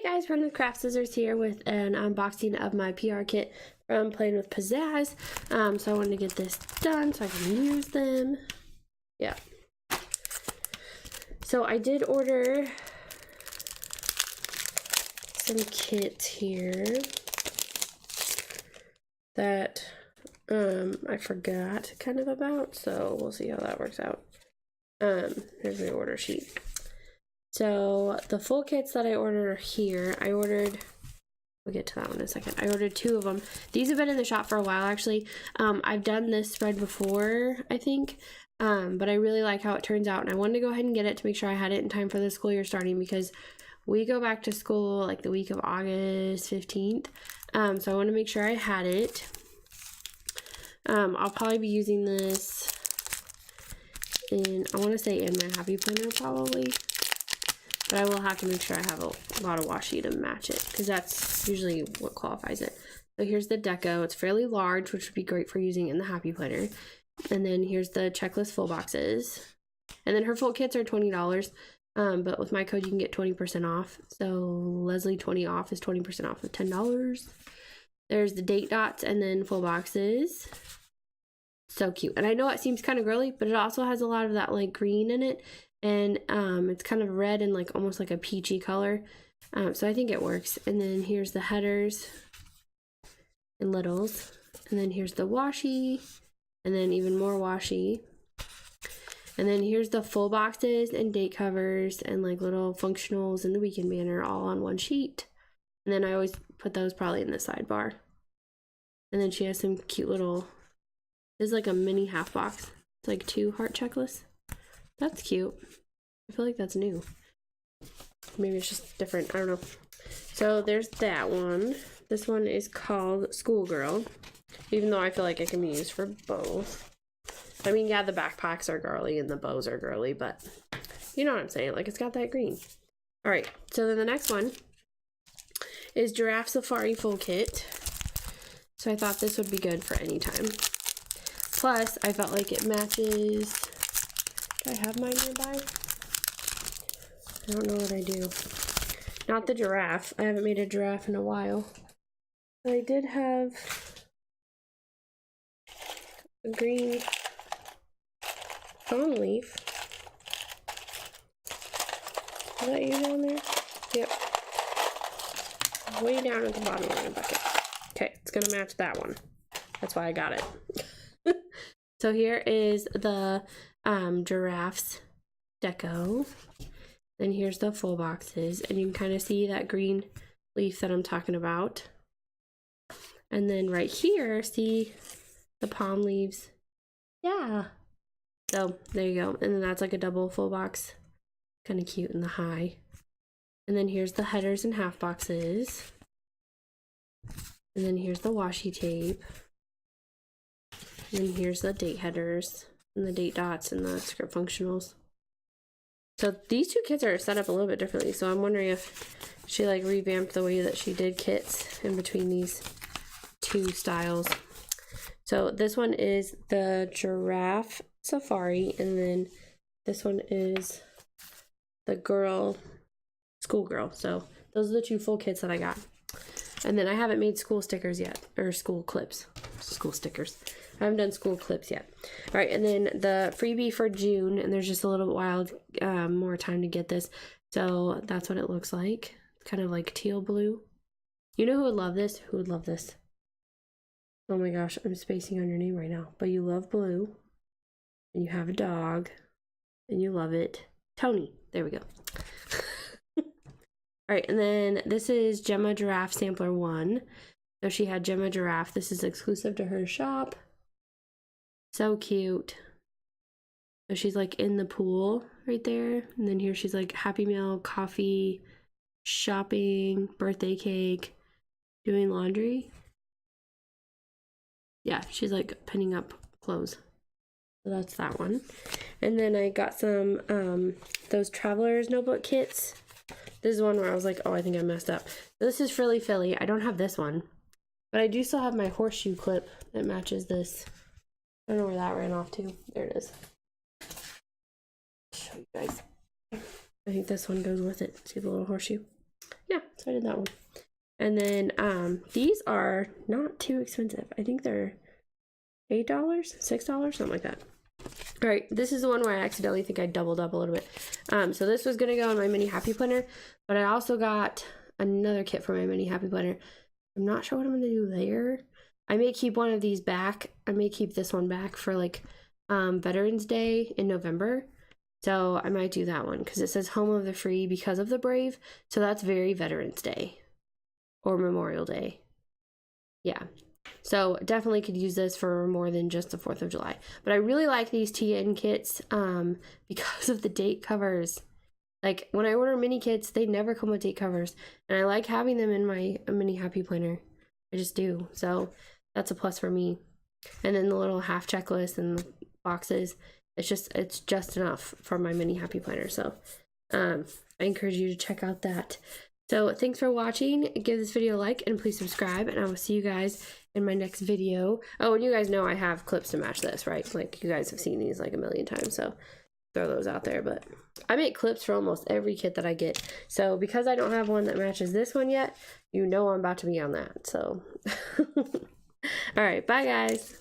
Hey guys, RunwithCraftscissors here with an unboxing of my PR kit from PlanwithPizazz. So I wanted to get this done so I can use them. Yeah. So I did order some kits here that I forgot kind of about, so we'll see how that works out. Here's the order sheet. So the full kits that I ordered here, we'll get to that one in a second. I ordered 2 of them. These have been in the shop for a while actually. I've done this spread before, I think, but I really like how it turns out, and I wanted to go ahead and get it to make sure I had it in time for the school year starting, because we go back to school like the week of August 15th. So I want to make sure I had it. I'll probably be using this in, I want to say in my Happy Planner probably. But I will have to make sure I have a lot of washi to match it, because that's usually what qualifies it. So here's the deco. It's fairly large, which would be great for using in the Happy Planner. And then here's the checklist full boxes. And then her full kits are $20, but with my code you can get 20% off. So Lesley20off is 20% off of $10. There's the date dots and then full boxes. So cute. And I know it seems kind of girly, but it also has a lot of that like green in it. And it's kind of red and like almost like a peachy color, so I think it works. And then here's the headers and littles, and then here's the washi, and then even more washi, and then here's the full boxes and date covers and like little functionals in the weekend banner all on one sheet. And then I always put those probably in the sidebar. And then she has some cute little, this is like a mini half box. It's like 2 heart checklists. That's cute. I feel like that's new. Maybe it's just different. I don't know. So there's that one. This one is called Schoolgirl, even though I feel like it can be used for both. I mean, yeah, the backpacks are girly and the bows are girly, but you know what I'm saying. Like, it's got that green. All right. So then the next one is Giraffe Safari Full Kit. So I thought this would be good for any time. Plus, I felt like it matches. Do I have mine nearby? I don't know what I do. Not the giraffe. I haven't made a giraffe in a while. But I did have a green palm leaf. Is that you down there? Yep. Way down at the bottom of my bucket. Okay, it's gonna match that one. That's why I got it. So here is the giraffes deco. Then here's the full boxes, and you can kind of see that green leaf that I'm talking about. And then right here, see the palm leaves. Yeah. So there you go. And then that's like a double full box. Kind of cute in the high. And then here's the headers and half boxes. And then here's the washi tape. And then here's the date headers and the date dots and the script functionals. So these 2 kits are set up a little bit differently, so I'm wondering if she like revamped the way that she did kits in between these 2 styles. So this one is the Giraffe Safari, and then this one is the Schoolgirl. So those are the 2 full kits that I got. And then I haven't made school stickers yet, or school clips. School stickers. I haven't done school clips yet. All right, and then the freebie for June, and there's just a little while more time to get this. So that's what it looks like. It's kind of like teal blue. You know who would love this? Who would love this? Oh my gosh, I'm spacing on your name right now. But you love blue, and you have a dog, and you love it. Tony. There we go. All right, and then this is Gemma Giraffe Sampler 1. So she had Gemma Giraffe. This is exclusive to her shop. So cute. So she's like in the pool right there. And then here she's like Happy Meal, coffee, shopping, birthday cake, doing laundry. Yeah, she's like pinning up clothes. So that's that one. And then I got some those Traveler's Notebook kits. This is one where I was like, oh, I think I messed up. This is Frilly Philly. I don't have this one. But I do still have my horseshoe clip that matches this. I don't know where that ran off to. There it is. Show you guys. I think this one goes with it. See the little horseshoe? yeah, so I did that one. And then these are not too expensive. I think they're $8, $6, something like that. All right, this is the one where I accidentally think I doubled up a little bit. So this was gonna go in my mini happy planner, but I also got another kit for my mini happy planner. I'm not sure what I'm gonna do there. I may keep one of these back. I may keep this one back for like Veterans Day in November. So I might do that one because it says Home of the Free because of the Brave. So that's very Veterans Day or Memorial Day. Yeah. So definitely could use this for more than just the 4th of July. But I really like these TN kits because of the date covers. Like when I order mini kits, they never come with date covers. And I like having them in my mini happy planner. I just do. So that's a plus for me. And then the little half checklist and the boxes. It's just enough for my mini happy planner. So I encourage you to check out that. So thanks for watching. Give this video a like and please subscribe, and I will see you guys in my next video. Oh, and you guys know I have clips to match this, right? Like you guys have seen these like a million times, so throw those out there. But I make clips for almost every kit that I get. So because I don't have one that matches this one yet, you know I'm about to be on that. So all right, bye guys.